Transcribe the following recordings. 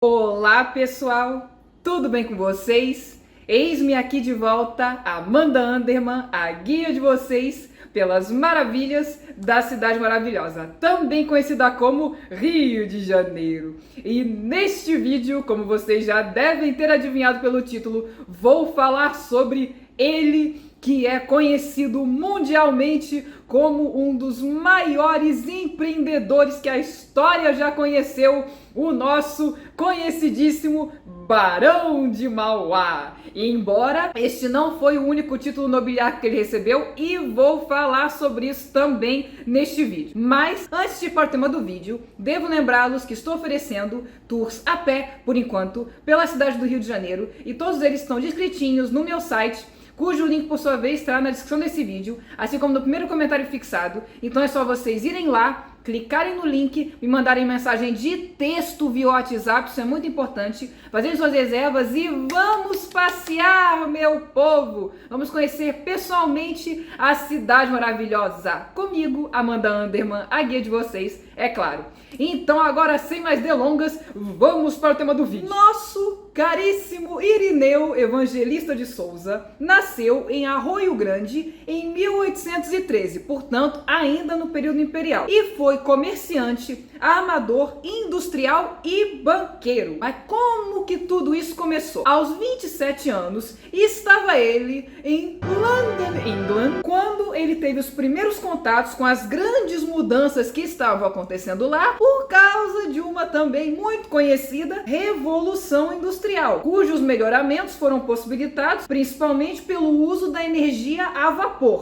Olá pessoal, tudo bem com vocês? Eis-me aqui de volta, Amanda Anderman, a guia de vocês pelas maravilhas da cidade maravilhosa, também conhecida como Rio de Janeiro. E neste vídeo, como vocês já devem ter adivinhado pelo título, vou falar sobre ele, que é conhecido mundialmente como um dos maiores empreendedores que a história já conheceu, o nosso conhecidíssimo Barão de Mauá. E embora este não foi o único título nobiliário que ele recebeu, e vou falar sobre isso também neste vídeo. Mas antes de ir para o tema do vídeo, devo lembrá-los que estou oferecendo tours a pé, por enquanto, pela cidade do Rio de Janeiro, e todos eles estão descritinhos no meu site, cujo link, por sua vez, estará na descrição desse vídeo, assim como no primeiro comentário fixado. Então é só vocês irem lá, clicarem no link, me mandarem mensagem de texto via WhatsApp, isso é muito importante, fazerem suas reservas e vamos passear, meu povo! Vamos conhecer pessoalmente a cidade maravilhosa. Comigo, Amanda Anderman, a guia de vocês, é claro. Então agora, sem mais delongas, vamos para o tema do vídeo. Nosso caríssimo Irineu Evangelista de Souza nasceu em Arroio Grande em 1813, portanto, ainda no período imperial, e foi comerciante, armador, industrial e banqueiro. Mas como que tudo isso começou? Aos 27 anos, estava ele em London, England, quando ele teve os primeiros contatos com as grandes mudanças que estavam acontecendo lá, por causa de uma também muito conhecida Revolução Industrial, cujos melhoramentos foram possibilitados principalmente pelo uso da energia a vapor.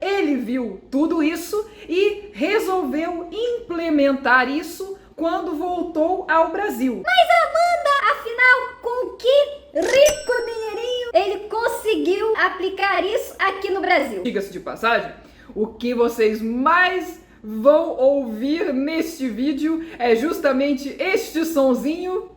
Ele viu tudo isso e resolveu implementar isso quando voltou ao Brasil. Mas Amanda, afinal, com que rico dinheirinho ele conseguiu aplicar isso aqui no Brasil? Diga-se de passagem, o que vocês mais vão ouvir neste vídeo é justamente este sonzinho,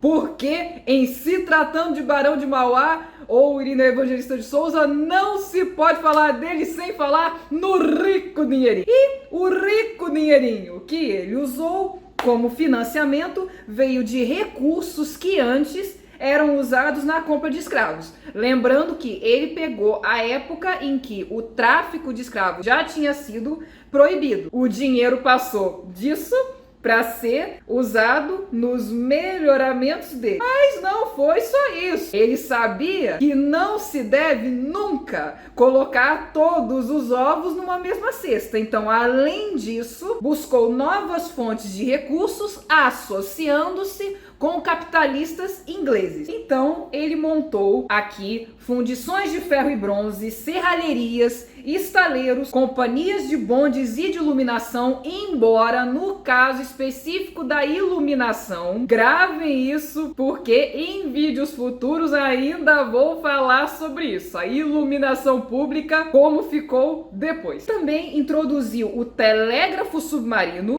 porque em se tratando de Barão de Mauá ou Irineu Evangelista de Souza, não se pode falar dele sem falar no rico dinheirinho. E o rico dinheirinho que ele usou como financiamento veio de recursos que antes eram usados na compra de escravos. Lembrando que ele pegou a época em que o tráfico de escravos já tinha sido proibido. O dinheiro passou disso para ser usado nos melhoramentos dele. Mas não foi só isso. Ele sabia que não se deve nunca colocar todos os ovos numa mesma cesta. Então, além disso, buscou novas fontes de recursos associando-se com capitalistas ingleses. Então, ele montou aqui fundições de ferro e bronze, serralherias, estaleiros, companhias de bondes e de iluminação, embora no caso específico da iluminação, gravem isso porque em vídeos futuros ainda vou falar sobre isso, a iluminação pública, como ficou depois. Também introduziu o telégrafo submarino.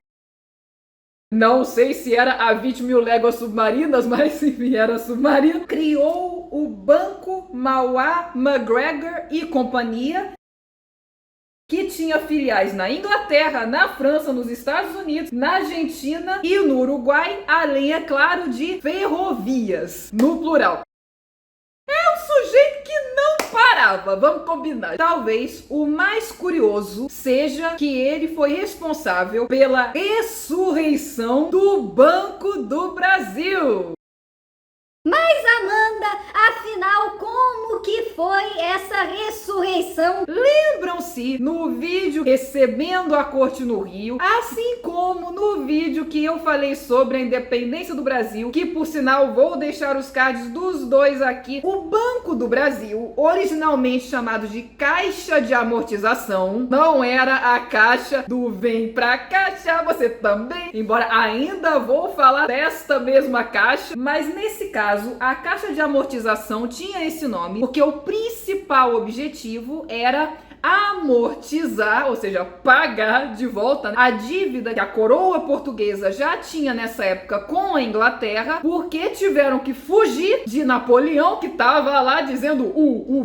Não sei se era a 20 mil léguas submarinas, mas enfim, era submarino. Criou o Banco Mauá MacGregor e Companhia, que tinha filiais na Inglaterra, na França, nos Estados Unidos, na Argentina e no Uruguai, além, é claro, de ferrovias, no plural. É um sujeito que não parava, vamos combinar. Talvez o mais curioso seja que ele foi responsável pela ressurreição do Banco do Brasil. Mas Amanda, afinal, como que foi essa ressurreição? Lembram-se no vídeo Recebendo a Corte no Rio, assim como no vídeo que eu falei sobre a independência do Brasil, que por sinal vou deixar os cards dos dois aqui. O Banco do Brasil, originalmente chamado de Caixa de Amortização, não era a caixa do vem pra caixa, você também, embora ainda vou falar desta mesma caixa, mas nesse caso a caixa de amortização tinha esse nome porque o principal objetivo era amortizar, ou seja, pagar de volta a dívida que a coroa portuguesa já tinha nessa época com a Inglaterra, porque tiveram que fugir de Napoleão, que estava lá dizendo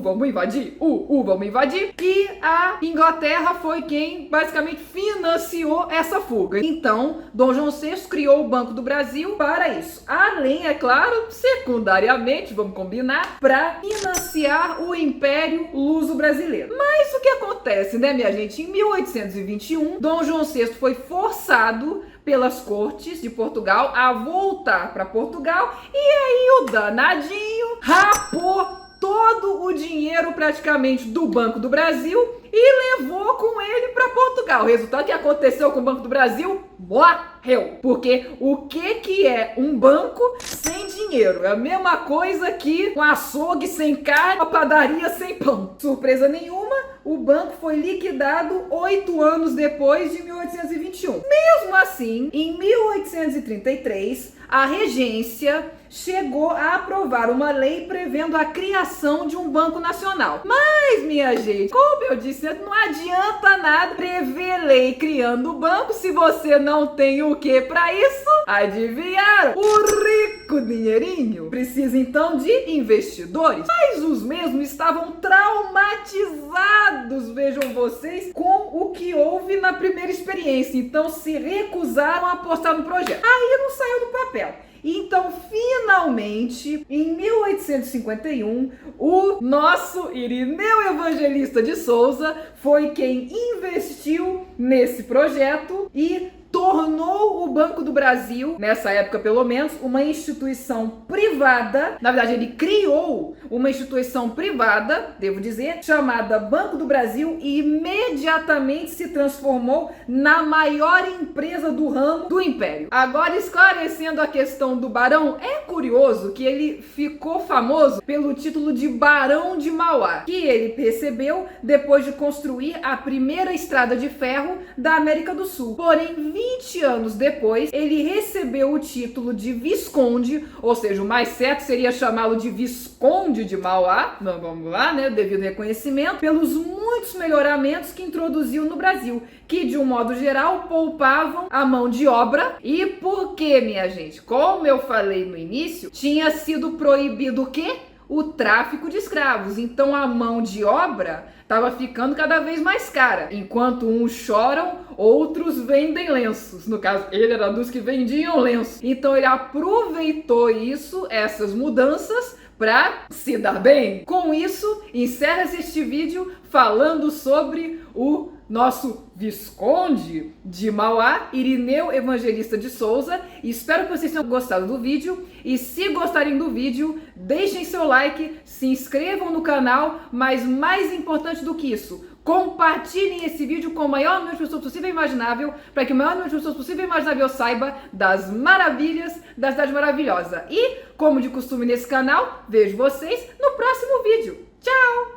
vamos invadir, vamos invadir, e a Inglaterra foi quem basicamente financiou essa fuga. Então, Dom João VI criou o Banco do Brasil para isso. Além, é claro, secundariamente, vamos combinar, para financiar o Império Luso-Brasileiro. Mas o que acontece, né, minha gente? Em 1821, Dom João VI foi forçado pelas cortes de Portugal a voltar para Portugal, e aí o danadinho rapou todo o dinheiro praticamente do Banco do Brasil e levou com ele para Portugal. O resultado que aconteceu com o Banco do Brasil? Morreu. Porque o que é um banco sem dinheiro? É a mesma coisa que um açougue sem carne, uma padaria sem pão. Surpresa nenhuma, o banco foi liquidado 8 anos depois de 1821. Mesmo assim, em 1833, a regência chegou a aprovar uma lei prevendo a criação de um banco nacional. Mas, minha gente, como eu disse, não adianta nada prever lei criando banco se você não tem o que para isso? Adivinharam? O rico dinheirinho precisa então de investidores, mas os mesmos estavam traumatizados, vejam vocês, com o que houve na primeira experiência, então se recusaram a apostar no projeto. Aí não saiu do papel. Então, finalmente, em 1851, o nosso Irineu Evangelista de Souza foi quem investiu nesse projeto e tornou o Banco do Brasil, nessa época pelo menos, uma instituição privada. Na verdade, ele criou uma instituição privada, devo dizer, chamada Banco do Brasil, e imediatamente se transformou na maior empresa do ramo do Império. Agora, esclarecendo a questão do Barão, é curioso que ele ficou famoso pelo título de Barão de Mauá, que ele recebeu depois de construir a primeira estrada de ferro da América do Sul. Porém, 20 anos depois, ele recebeu o título de Visconde, ou seja, o mais certo seria chamá-lo de Visconde de Mauá, vamos lá, né, devido ao reconhecimento, pelos muitos melhoramentos que introduziu no Brasil, que de um modo geral poupavam a mão de obra. E por quê, minha gente? Como eu falei no início, tinha sido proibido o quê? O tráfico de escravos. Então a mão de obra estava ficando cada vez mais cara. Enquanto uns choram, outros vendem lenços. No caso, ele era dos que vendiam lenços. Então ele aproveitou isso, essas mudanças, para se dar bem. Com isso, encerra-se este vídeo falando sobre o nosso Visconde de Mauá, Irineu Evangelista de Souza. Espero que vocês tenham gostado do vídeo, e se gostarem do vídeo, deixem seu like, se inscrevam no canal, mas mais importante do que isso, compartilhem esse vídeo com o maior número de pessoas possível e imaginável, para que o maior número de pessoas possível e imaginável saiba das maravilhas da Cidade Maravilhosa. E, como de costume nesse canal, vejo vocês no próximo vídeo. Tchau!